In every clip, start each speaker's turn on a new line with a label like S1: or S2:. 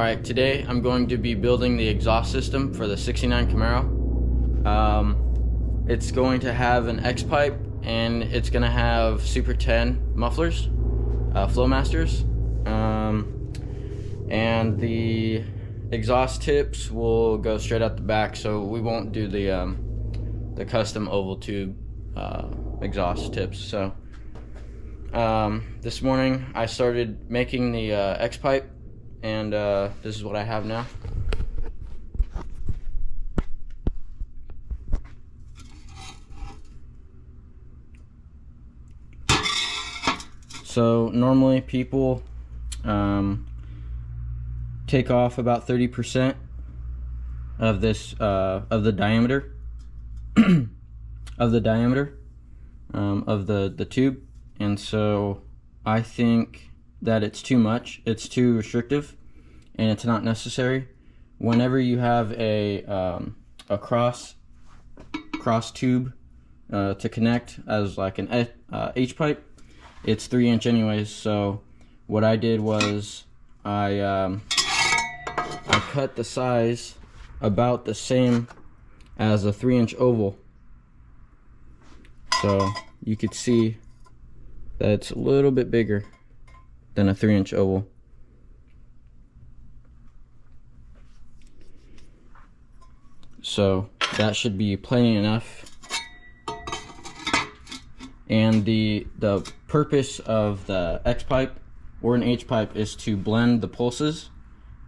S1: Alright, today I'm going to be building the exhaust system for the 69 Camaro. It's going to have an X-pipe and it's going to have Super 10 mufflers, Flowmasters, and the exhaust tips will go straight out the back, so we won't do the custom oval tube exhaust tips. So this morning I started making the X-pipe, and this is what I have now. So normally people take off about 30% of this of the diameter of the tube, and so I think that it's too much, it's too restrictive, and it's not necessary. Whenever you have a cross tube to connect as like an H pipe, it's 3-inch anyways. So what I did was I cut the size about the same as a 3-inch oval, so you could see that it's a little bit bigger than a 3-inch oval. So that should be plenty enough. And the purpose of the X pipe or an H pipe is to blend the pulses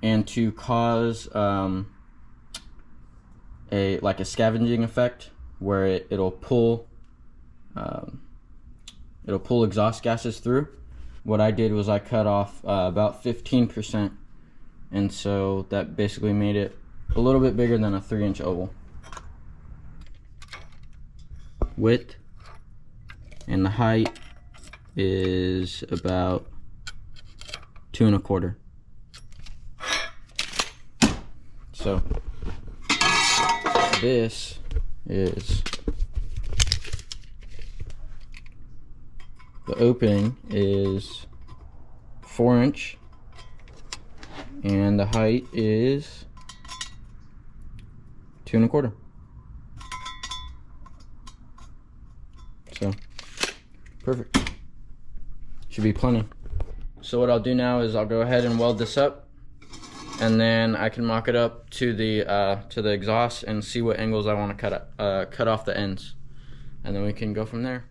S1: and to cause a scavenging effect where it'll pull exhaust gases through. What I did was I cut off about 15%, and so that basically made it a little bit bigger than a 3-inch oval. Width and the height is about 2 1/4. So this is, the opening is 4-inch and the height is 2 1/4. So perfect, should be plenty. So what I'll do now is I'll go ahead and weld this up, and then I can mock it up to the exhaust and see what angles I want to cut off the ends, and then we can go from there.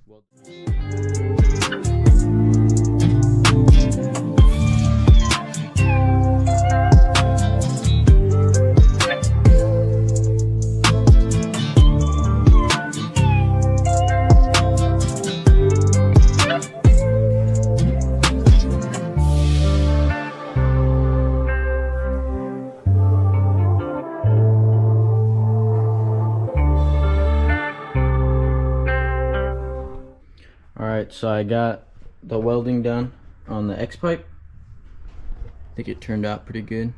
S1: Alright, so I got the welding done on the X pipe. I think it turned out pretty good.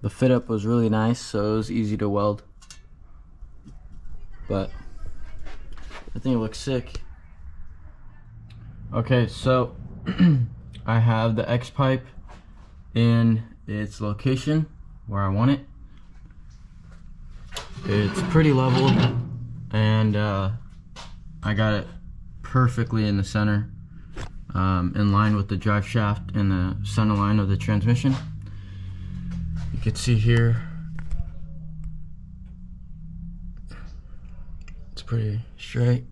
S1: The fit up was really nice, so it was easy to weld. But I think it looks sick. Okay, so I have the X pipe in its location where I want it. It's pretty level, and I got it perfectly in the center, in line with the drive shaft and the center line of the transmission. You can see here it's pretty straight.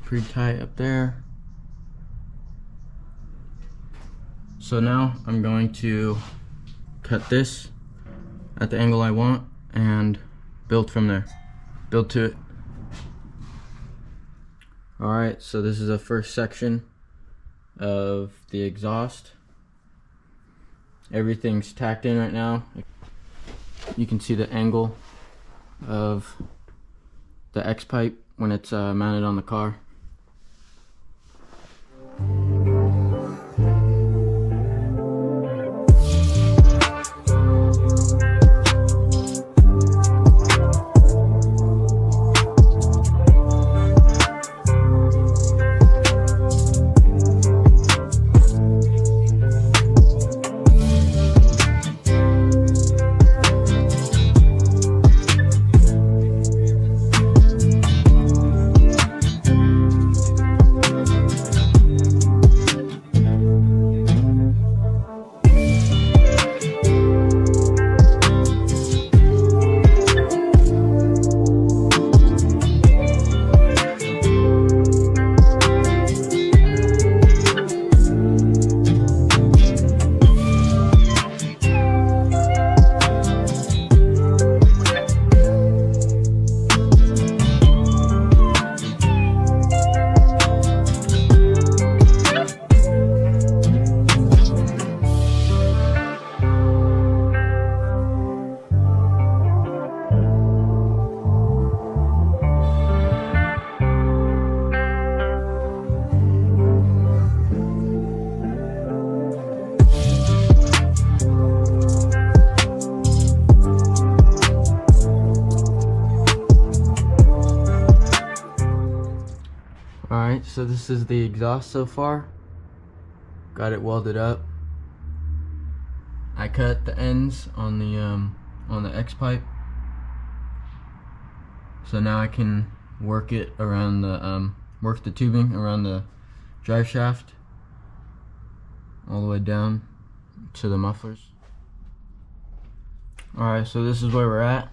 S1: Pretty tight up there. So now I'm going to cut this at the angle I want and build from there. Build to it. Alright, so this is the first section of the exhaust. Everything's tacked in right now. You can see the angle of the X pipe when it's mounted on the car. Alright, so this is the exhaust so far. Got it welded up. I cut the ends on the X pipe. So now I can work it around the work the tubing around the drive shaft all the way down to the mufflers. Alright, so this is where we're at.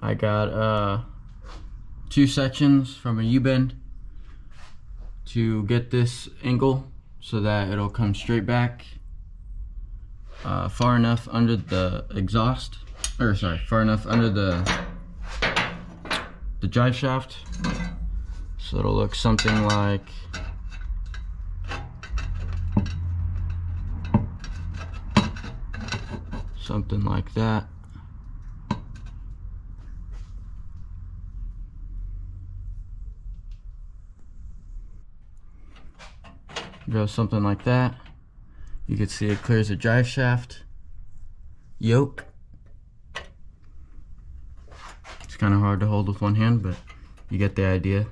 S1: I got 2 sections from a U-bend to get this angle so that it'll come straight back far enough under the exhaust, or sorry, far enough under the drive shaft, so it'll look something like that. Goes something like that. You can see it clears the drive shaft yoke. It's kind of hard to hold with one hand, but you get the idea.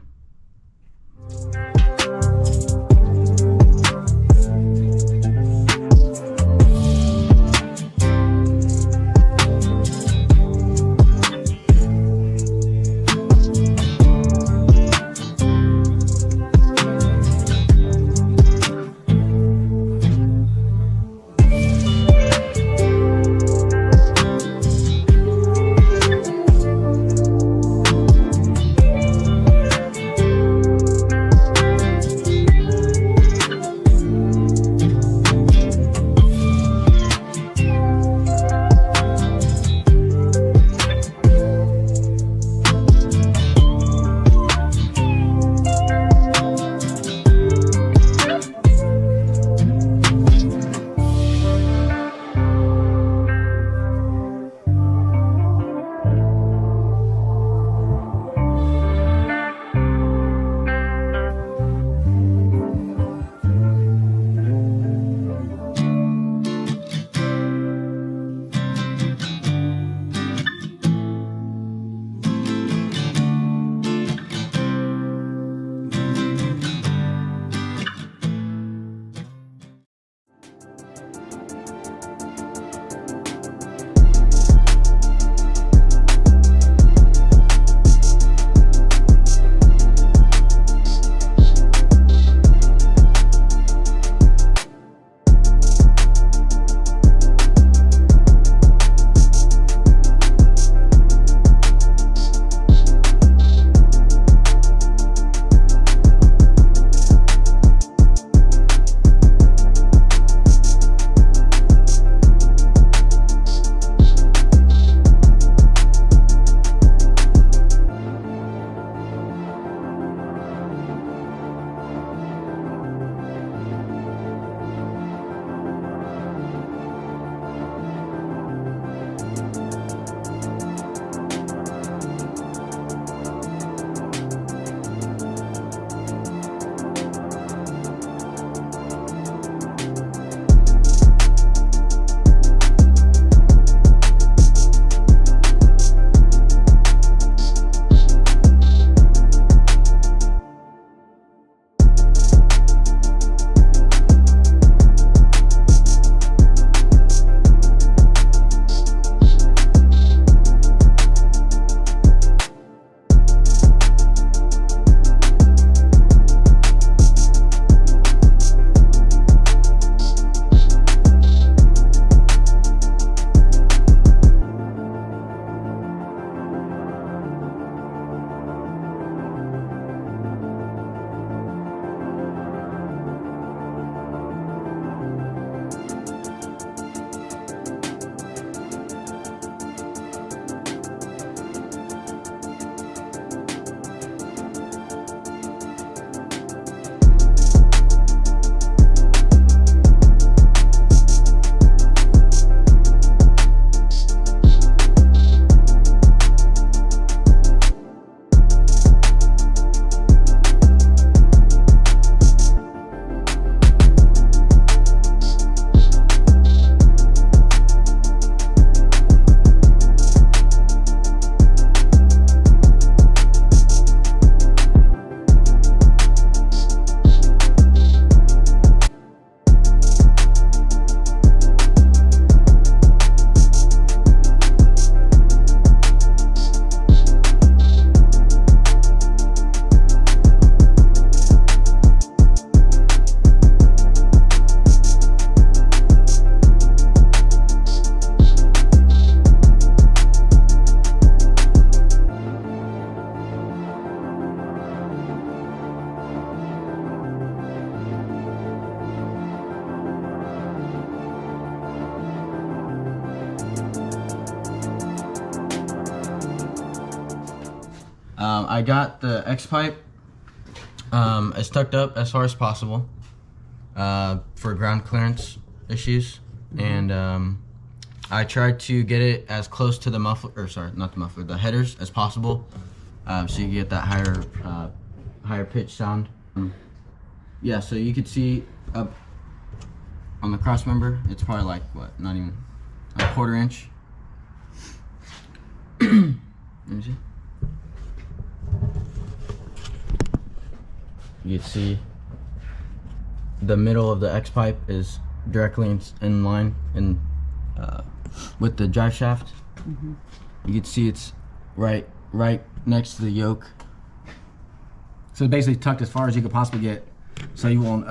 S1: I got the X pipe as tucked up as far as possible for ground clearance issues, and I tried to get it as close to the muffler, or sorry, not the muffler, the headers as possible, so you get that higher pitch sound. Yeah, so you could see up on the cross member, it's probably like what, not even a 1/4 inch. Let me see. You can see the middle of the X pipe is directly in line with the drive shaft. You can see it's right next to the yoke.
S2: So basically tucked as far as you could possibly get, so you won't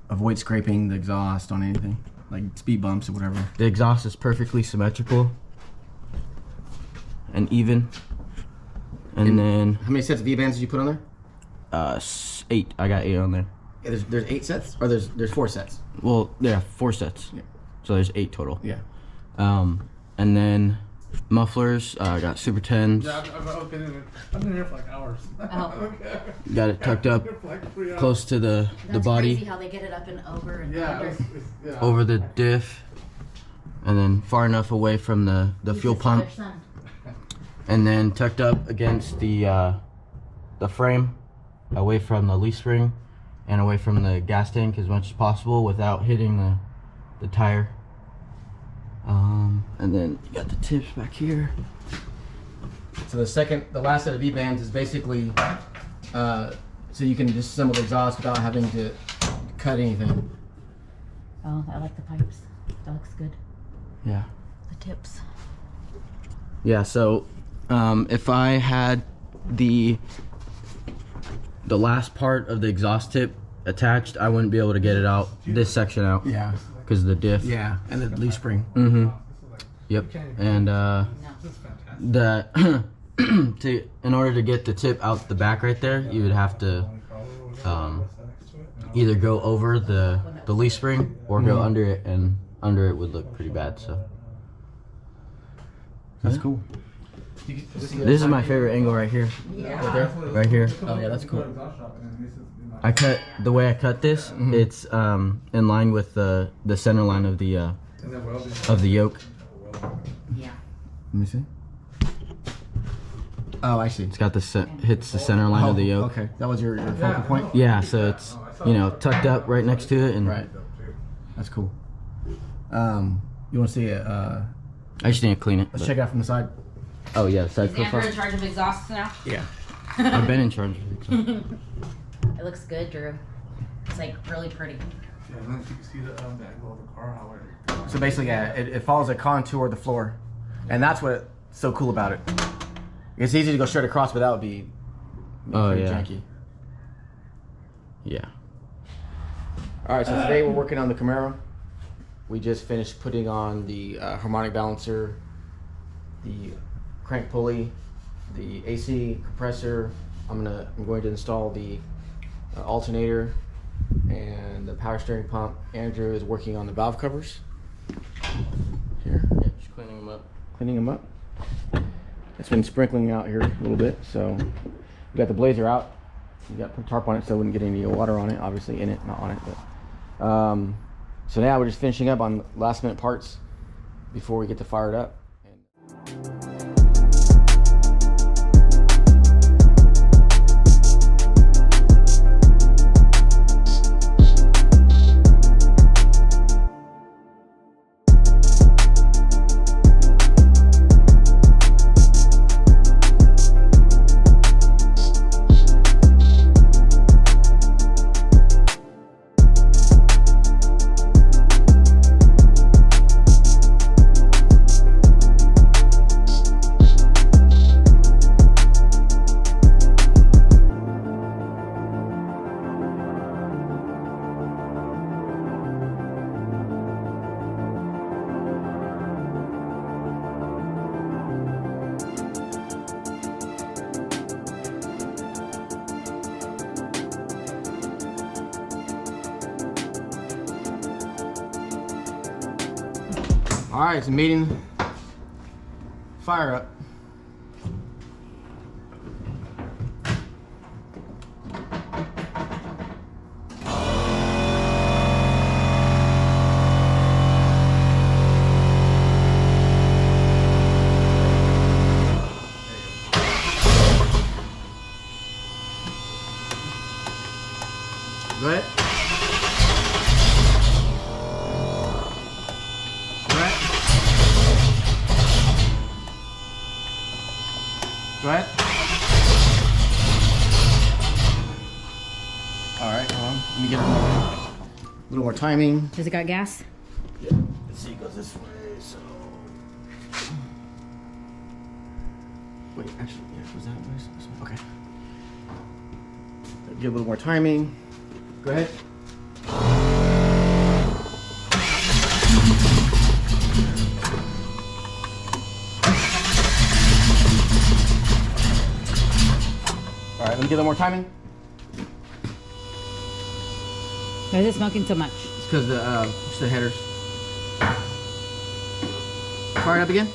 S2: avoid scraping the exhaust on anything, like speed bumps or whatever.
S1: The exhaust is perfectly symmetrical and even. And then
S2: how many sets of V-bands did you put on there?
S1: 8. I got 8 on there.
S2: Yeah, there's 8 sets, or there's 4 sets.
S1: Well, yeah, 4 sets.
S2: Yeah.
S1: So there's 8 total.
S2: Yeah.
S1: And then mufflers. I got Super 10s.
S3: Yeah, I've been here for like hours.
S4: Oh.
S1: Got it tucked up close to the body.
S4: Crazy how they get it up and over and
S3: Yeah,
S4: under.
S1: Over the diff, and then far enough away from the fuel pump, and then tucked up against the frame, away from the leaf spring and away from the gas tank as much as possible without hitting the tire. And then you got the tips back here.
S2: So the last set of V-bands is basically so you can disassemble the exhaust without having to cut anything.
S4: Oh, I like the pipes. That looks good.
S1: Yeah.
S4: The tips.
S1: Yeah, so if I had the last part of the exhaust tip attached, I wouldn't be able to get it out, this section out.
S2: Yeah.
S1: Because of the diff.
S2: Yeah, and the leaf spring.
S1: Mm-hmm. Yep. And in order to get the tip out the back right there, you would have to either go over the leaf spring or go under it, and under it would look pretty bad. So
S2: That's cool.
S1: this is my favorite angle right here.
S4: Yeah.
S1: Right here.
S2: Oh yeah, that's cool.
S1: The way I cut this, it's in line with the center line of the yoke.
S4: Yeah.
S2: Let me see. Oh, I see.
S1: It's got hits the center line of the yoke.
S2: Okay, that was your focal point.
S1: Yeah, so it's tucked up right next to it, and
S2: Right. That's cool. You want to see it?
S1: I just need to clean it.
S2: Let's
S1: but-
S2: check it out from the side.
S1: Oh yeah, side
S4: Is Andrew
S1: profile.
S4: in charge of exhausts now?
S2: Yeah.
S1: I've been in charge of it. So.
S4: It looks good, Drew. It's like really pretty.
S3: Yeah, and then you can see the angle of the car, how it.
S2: So basically, yeah, it follows a contour of the floor, and that's what's so cool about it. It's easy to go straight across, but that would be pretty janky.
S1: Yeah.
S2: All right, so today we're working on the Camaro. We just finished putting on the harmonic balancer, the crank pulley, the AC compressor. I'm going to install the alternator and the power steering pump. Andrew is working on the valve covers. Here,
S1: Yeah, just cleaning them up.
S2: cleaning them up. It's been sprinkling out here a little bit, so we got the blazer out. We got put tarp on it so it wouldn't get any water on it. Obviously in it, not on it. But so now we're just finishing up on last minute parts before we get to fire it up. All right, it's meeting fire up. Go ahead. Go ahead. Go ahead. All right, hold on. Let me get a little more timing.
S4: Has it got gas?
S2: Yeah. Let's see, it goes this way. So. Wait, actually, yeah, it goes that way. So this way. Okay. Get a little more timing. Go ahead. All right, let me get a little more timing.
S4: Why is it smoking so much?
S2: It's because just the headers. Fire it up again.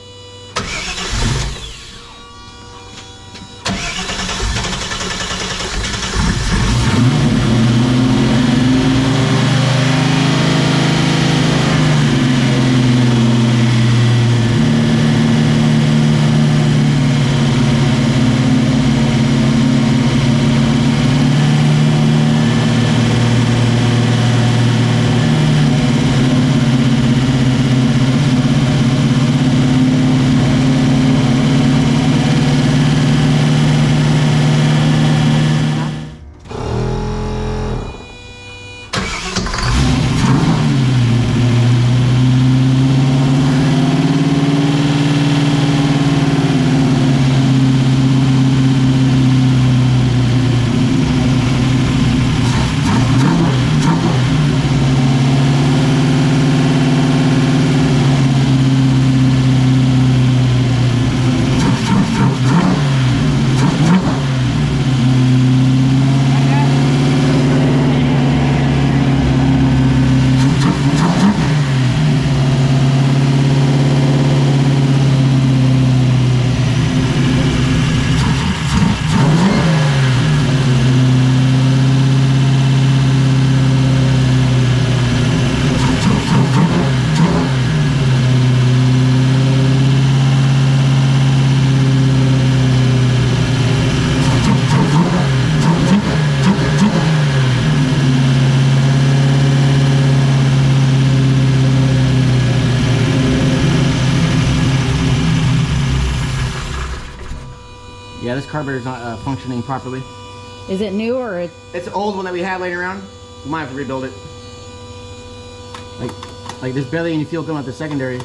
S2: Yeah, this carburetor is not functioning properly.
S4: Is it new or
S2: It's an old one that we have laying around. We might have to rebuild it. Like there's barely any fuel coming out the secondary.